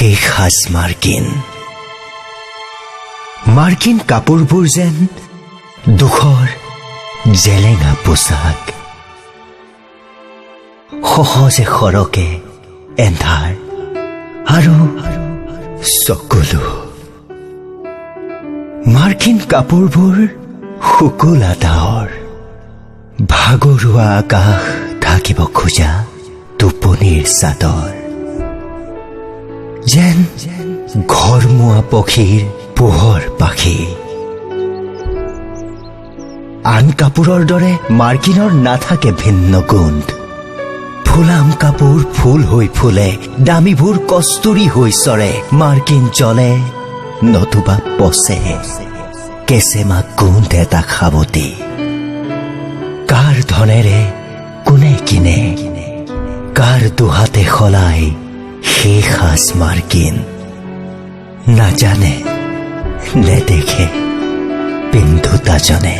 শেষ সাজ মাৰ্কিন কাপোৰবোৰ যেন দুখৰ জেলেঙা পোচাক, সহজে সৰকে এন্ধাৰ আৰু চকুলো। মাৰ্কিন কাপোৰবোৰ শুকুলা ডাৱৰ, ভাগৰুৱা আকাশ ঢাকিব খোজা টোপনিৰ চাদৰ, যেন ঘৰমুৱা পক্ষীৰ পোহৰ পাখি। আন কাপোৰৰ দৰে মাৰ্কিনৰ নাথাকে ভিন্ন গোন্ধ। ফুলাম কাপোৰ ফুল হৈ ফুলে, দামীবোৰ কস্তুৰী হৈ চৰে। মাৰ্কিন জ্বলে নতুবা পচে, কেঁচেমা গোন্ধ এটা সাৱটি। কাৰ ধনেৰে কোনে কিনে, কাৰ দুহাতে সলাই সেই সাজ মাৰ্কিন। নাজানে নেদেখে পিন্ধোতাজনে।